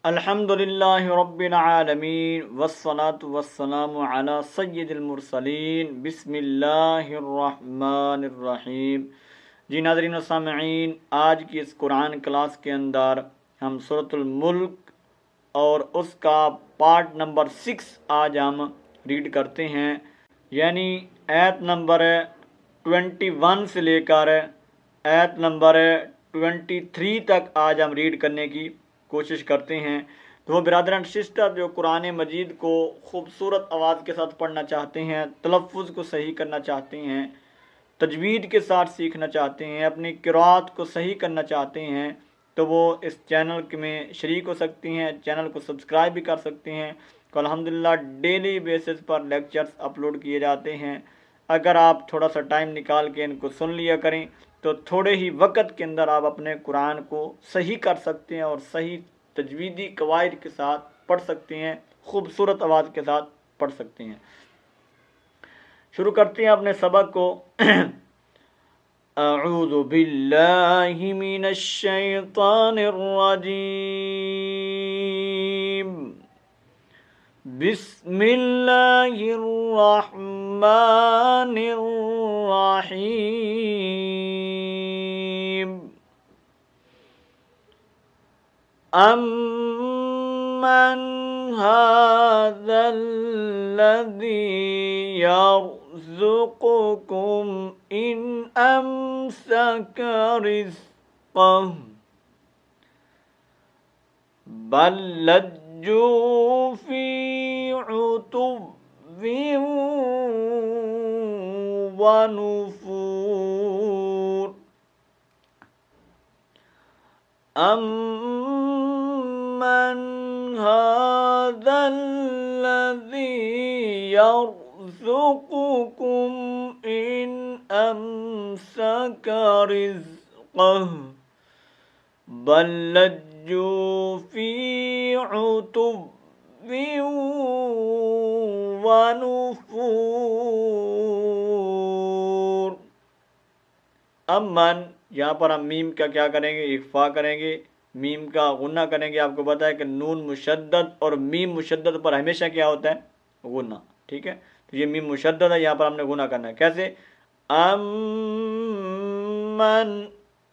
الحمدللہ رب العالمین والصلاة والسلام علی سید المرسلین بسم اللہ الرحمن الرحیم۔ جی ناظرین و سامعین، آج کی اس قرآن کلاس کے اندر ہم سورۃ الملک اور اس کا پارٹ نمبر 6 آج ہم ریڈ کرتے ہیں، یعنی آیت نمبر 21 سے لے کر آیت نمبر 23 تک آج ہم ریڈ کرنے کی کوشش کرتے ہیں۔ تو وہ برادران سسٹر جو قرآن مجید کو خوبصورت آواز کے ساتھ پڑھنا چاہتے ہیں، تلفظ کو صحیح کرنا چاہتے ہیں، تجوید کے ساتھ سیکھنا چاہتے ہیں، اپنی قرات کو صحیح کرنا چاہتے ہیں، تو وہ اس چینل میں شریک ہو سکتی ہیں، چینل کو سبسکرائب بھی کر سکتے ہیں۔ تو الحمدللہ ڈیلی بیسس پر لیکچرز اپلوڈ کیے جاتے ہیں۔ اگر آپ تھوڑا سا ٹائم نکال کے ان کو سن لیا کریں تو تھوڑے ہی وقت کے اندر آپ اپنے قرآن کو صحیح کر سکتے ہیں اور صحیح تجویدی قواعد کے ساتھ پڑھ سکتے ہیں، خوبصورت آواز کے ساتھ پڑھ سکتے ہیں۔ شروع کرتے ہیں اپنے سبق کو۔ اعوذ باللہ من الشیطان الرجیم، بسم اللہ الرحمن الرحیم۔ أَمَّنْ هَذَا الَّذِي يَرْزُقُكُمْ إِنْ أَمْسَكَ رِزْقَهُ بَلْ لَجُّوا فِي عُتُوٍّ وَنُفُورٍ۔ أَمَّنْ هَذَا الَّذِي يَرْزُقُكُمْ إِنْ أَمْسَكَ رِزْقَهُ بَلْ لَجُّوا فِي عُتُوٍّ وَنُفُورٍ۔ امن، یہاں پر ہم میم کا کیا کریں گے؟ اخفا کریں گے، میم کا غنہ کریں گے۔ آپ کو پتا ہے کہ نون مشدد اور میم مشدد پر ہمیشہ کیا ہوتا ہے؟ غنہ، ٹھیک ہے؟ تو یہ میم مشدد ہے، یہاں پر ہم نے غنہ کرنا ہے۔ کیسے؟ امن،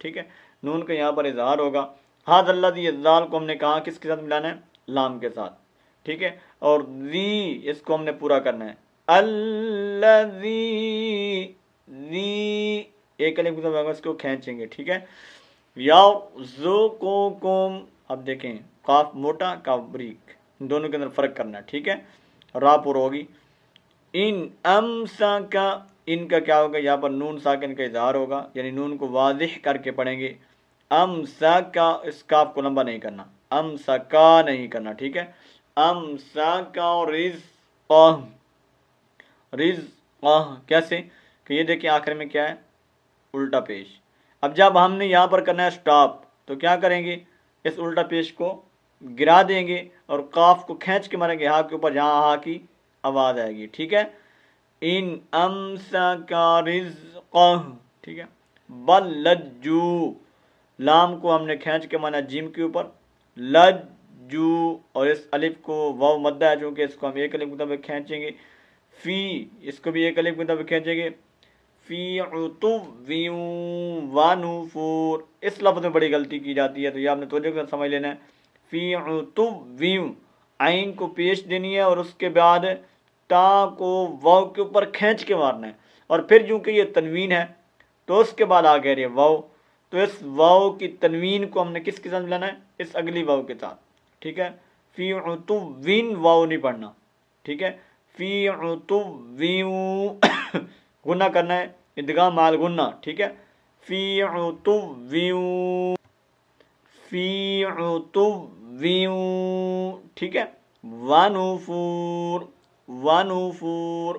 ٹھیک ہے؟ نون کا یہاں پر اظہار ہوگا۔ ہاذ الذی، ذال کو ہم نے کہا کس کے ساتھ ملانا ہے؟ لام کے ساتھ، ٹھیک ہے؟ اور ذی، اس کو ہم نے پورا کرنا ہے۔ الذی، ذی ایک الف کے ساتھ اس کو کھینچیں گے، ٹھیک ہے؟ یرزقکم، اب دیکھیں قاف موٹا کاف بریک، دونوں کے اندر فرق کرنا ہے، ٹھیک ہے؟ را پر ہوگی۔ ان امسکا، ان کا کیا ہوگا؟ یہاں پر نون ساکن کا اظہار ہوگا، یعنی نون کو واضح کر کے پڑھیں گے۔ امسکا، اس کاف کو لمبا نہیں کرنا، امسکا نہیں کرنا، ٹھیک ہے؟ امسکا، رزقہ، رزقہ کیسے؟ کہ یہ دیکھیں آخر میں کیا ہے؟ الٹا پیش۔ اب جب ہم نے یہاں پر کرنا ہے سٹاپ، تو کیا کریں گے؟ اس الٹا پیش کو گرا دیں گے اور قاف کو کھینچ کے ماریں گے ہا کے اوپر، جہاں ہا کی آواز آئے گی، ٹھیک ہے؟ ان امسک رزقہ، ٹھیک ہے؟ بل لجو، لام کو ہم نے کھینچ کے مانا جیم کے اوپر، لجو، اور اس الف کو واو مدہ ہے چونکہ اس کو ہم ایک الف کے مطابق کھینچیں گے۔ فی، اس کو بھی ایک الف کے مطابق کھینچیں گے۔ فی عتو ونفور، اس لفظ میں بڑی غلطی کی جاتی ہے، تو یہ آپ نے توجہ کے ساتھ سمجھ لینا ہے۔ فی عتو، عین کو پیش دینی ہے اور اس کے بعد تا کو واو کے اوپر کھینچ کے مارنا ہے، اور پھر چونکہ یہ تنوین ہے تو اس کے بعد آ گیا یہ واو، تو اس واو کی تنوین کو ہم نے کس کے ساتھ ملانا ہے؟ اس اگلی واو کے ساتھ، ٹھیک ہے؟ فی عتو، واو نہیں پڑھنا، ٹھیک ہے؟ فی عتو غنہ کرنا ہے، ادغام مال غنہ، ٹھیک ہے؟ فی عتو، فی عتو، ٹھیک ہے؟ ونفور، ونفور۔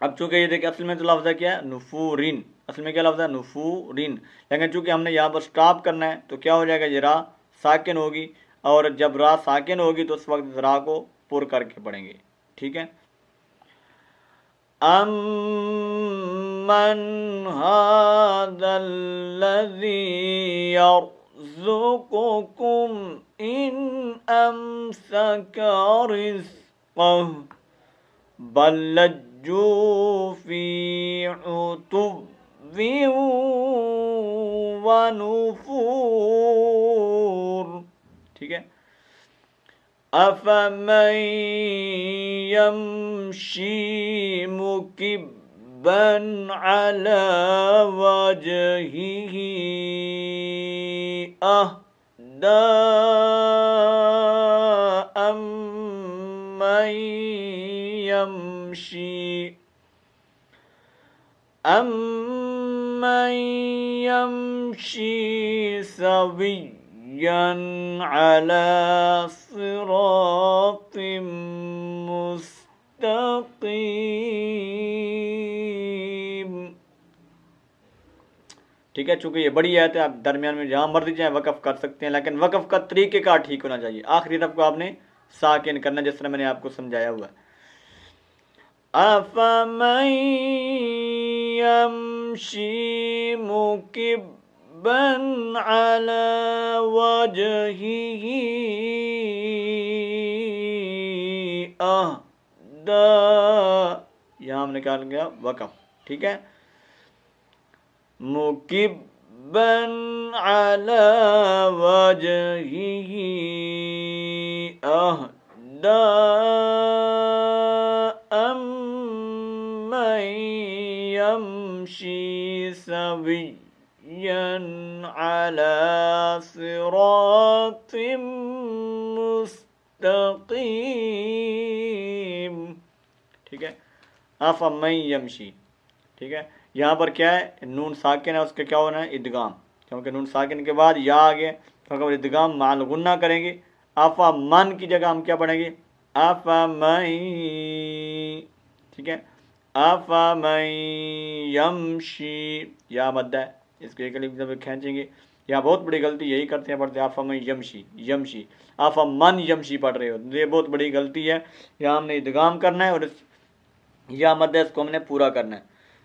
اب چونکہ یہ دیکھیں اصل میں تو لفظ ہے کیا ہے؟ نفورین، اصل میں کیا لفظ ہے؟ نفورین، لیکن چونکہ ہم نے یہاں پر سٹاپ کرنا ہے تو کیا ہو جائے گا؟ یہ را ساکن ہوگی، اور جب را ساکن ہوگی تو اس وقت را کو پر کر کے پڑھیں گے، ٹھیک ہے؟ امن هذا الذي يرزقكم إن أمسك رزقه بل لجوا في عتو ونفور. ٹھیک ہے. أفمن يمشي مكبا على وجهه أهدى أمن يمشي سويا على صراط مستقيم. ٹھیک ہے. چونکہ یہ بڑی آیت ہے، آپ درمیان میں جہاں مرضی جائیں وقف کر سکتے ہیں، لیکن وقف کا طریقہ کار ٹھیک ہونا چاہیے. آخری حرف کو آپ نے ساکن کرنا، جس طرح میں نے آپ کو سمجھایا ہوا ہے. أَفَمَن يَمْشِي مُكِبًّا عَلَى وَجْهِهِ أَهْدَى، یہاں ہم نکال گیا وقف. ٹھیک ہے. مُكِبًّا عَلَى وَجْهِهِ أَهْدَى أَمَّن يَمْشِي سَوِيًّا عَلَى صِرَاطٍ مُسْتَقِيم. ٹھیک ہے. أَفَمَن يَمْشِي. ٹھیک ہے. یہاں پر کیا ہے؟ نون ساکن ہے، اس کا کیا ہونا ہے؟ ادغام. کیونکہ نون ساکن کے بعد یا آ گیا تو اگر ادغام مع الغنہ کریں گے. آفا من کی جگہ ہم کیا پڑھیں گے؟ آفا من. ٹھیک ہے. آفا من یمشی، یا مد ہے، اس کو ایک الف جب کھینچیں گے. یا بہت بڑی غلطی یہی کرتے ہیں، پڑھتے ہیں آفا من یمشی، یمشی آفا من یمشی پڑھ رہے ہو. یہ بہت بڑی غلطی ہے. یہاں ہم نے ادغام کرنا ہے اور اس یا مد ہے اس کو ہم نے پورا کرنا ہے.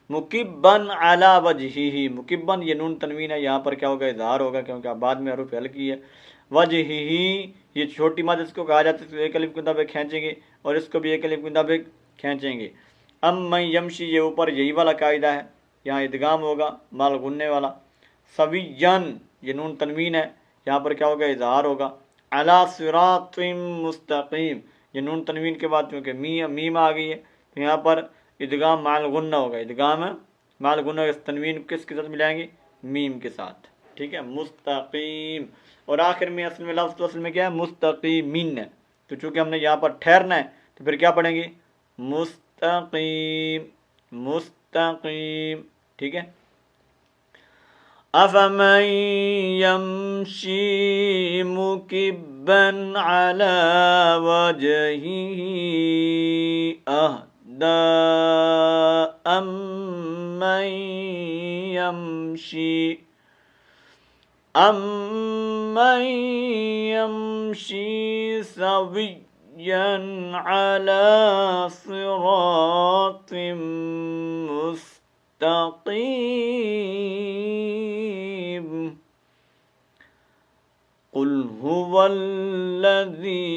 مکبن علی وجہہ، مکبن یہ نون تنوین ہے، یہاں پر کیا ہوگا؟ اظہار ہوگا، کیونکہ آپ بعد میں حروف حلق کی ہے. وجہہ یہ چھوٹی مد اس کو کہا جاتا ہے، اس کو ایک الف کے مطابق کھینچیں گے اور اس کو بھی ایک الف کے مطابق کھینچیں گے. من یمشی یہ اوپر یہی والا قاعدہ ہے، یہاں ادغام ہوگا مال غننے والا. سویًا یہ نون تنوین ہے، یہاں پر کیا ہوگا؟ اظہار ہوگا. علی صراط مستقیم یہ نون تنوین کے بعد چونکہ میم آ گئی ہے تو یہاں پر ادغام مع الغنہ ہوگا. ادغام مع الغنہ اس تنوین کس کے ساتھ ملائیں گے؟ میم کے ساتھ. ٹھیک ہے. مستقیم. اور آخر میں اصل میں لفظ تو اصل میں کیا ہے؟ مستقیمین ہے. تو چونکہ ہم نے یہاں پر ٹھہرنا ہے تو پھر کیا پڑھیں گے؟ مستقیم، مستقیم. ٹھیک ہے. أَفَمَن يَمْشِي مُكِبًّا عَلَى وَجْهِهِ أَهْدَى أَمَّن يَمْشِي سَوِيًّا عَلَى صِرَاطٍ مستقيم. قل هو الذي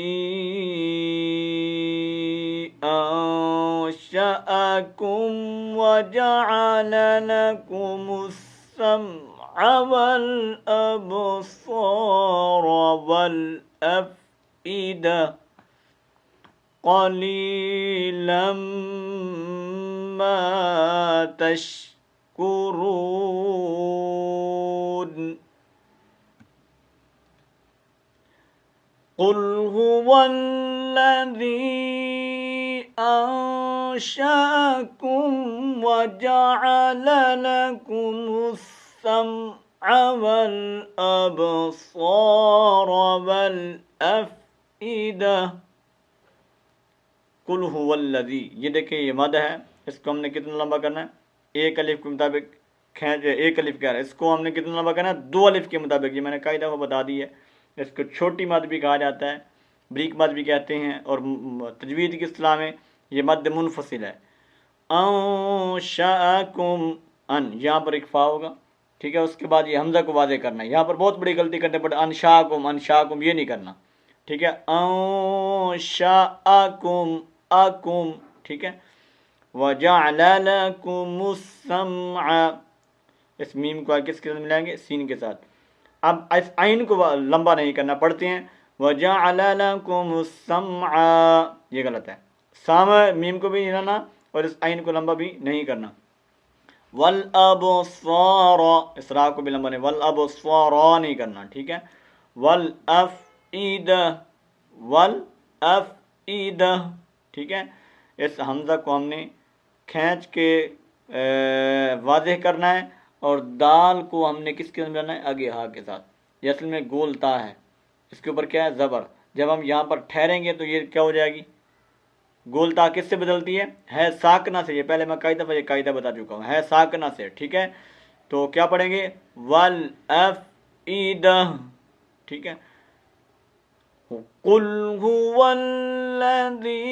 أنشأكم وجعل لكم السمع والأبصار والأفئدة قليلا ما تشكرون. قل هو الذي أنشأكم وجعل لكم السمع والأبصار والأفئدة. قل هو الذي، یہ دیکھیں یہ مد ہے، اس کو ہم نے کتنا لمبا کرنا ہے؟ ایک الف کے مطابق ایک الف کہہ رہا ہے، اس کو ہم نے کتنا لمبا کرنا ہے؟ دو الف کے مطابق. یہ میں نے قاعدہ وہ بتا دی ہے. اس کو چھوٹی مد بھی کہا جاتا ہے، بریک مد بھی کہتے ہیں، اور تجوید کی اصطلاح میں یہ مد منفصل ہے. انشأکم، ان یہاں پر اکفا ہوگا ٹھیک ہے، اس کے بعد یہ حمزہ کو واضح کرنا ہے. یہاں پر بہت بڑی غلطی کرتے ہیں، بٹ انشاکم یہ نہیں کرنا. ٹھیک ہے، انشاءکم اکم. ٹھیک ہے، وجعل لکم السمع، اس میم کو کس کے ساتھ ملائیں گے؟ سین کے ساتھ. اب اس عین کو لمبا نہیں کرنا، پڑھتے ہیں وجعل لکم السمع، یہ غلط ہے. سامع میم کو بھی نہیں لانا اور اس عین کو لمبا بھی نہیں کرنا. والابصار، اس را کو بھی لمبا نہیں، والابصار نہیں کرنا. ٹھیک ہے، والافئدہ، والافئدہ. ٹھیک ہے، اس حمزہ کو ہم نے کھینچ کے واضح کرنا ہے، اور دال کو ہم نے کس کے اندر ہے؟ آگے ہا کے ساتھ. یہ اصل میں گول تا ہے، اس کے اوپر کیا ہے؟ زبر. جب ہم یہاں پر ٹھہریں گے تو یہ کیا ہو جائے گی؟ گول تا کس سے بدلتی ہے ساکنہ سے. یہ پہلے میں کئی دفعہ یہ قاعدہ بتا چکا ہوں، ہے ساکنہ سے. ٹھیک ہے، تو کیا پڑھیں گے؟ والافئدہ. ٹھیک ہے، قل هو الذی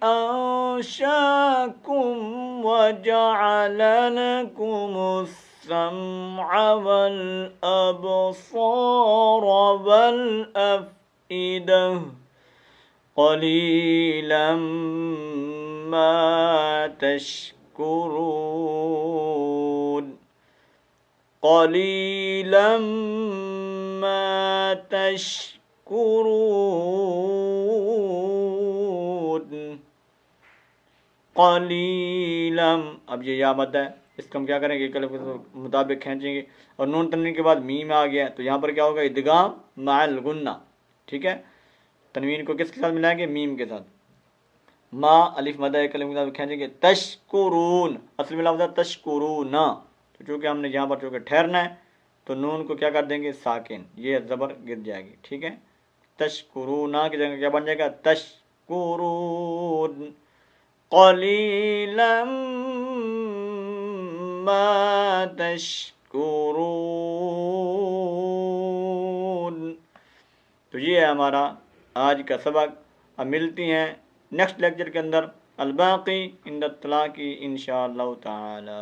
انشاکم وجعل لکم السمع والابصار والافئدہ قلیلا ما تشکرون. قلیلا ما تشکرون. قلیلا، اب یہ یا مد ہے، اس کو ہم کیا کریں گے؟ کلم کے مطابق کھینچیں گے، اور نون تنوین کے بعد میم آ گیا تو یہاں پر کیا ہوگا؟ ادغام مع الغنہ. ٹھیک ہے، تنوین کو کس کے ساتھ ملائیں گے؟ میم کے ساتھ. ما الف مد ہے، کلم کے مطابق کھینچیں گے. تشکرون، اصل میں لفظ ہے تشکرون، تو چونکہ ہم نے یہاں پر چونکہ ٹھہرنا ہے تو نون کو کیا کر دیں گے؟ ساکن، یہ زبر گر جائے گی. ٹھیک ہے، تشکرونا کی جگہ کیا بن جائے گا؟ تشکرون. قلیلا ما تشکرون. تو یہ ہے ہمارا آج کا سبق. اب ملتی ہیں نیکسٹ لیکچر کے اندر. الباقی عند الطلاق انشاءاللہ تعالی.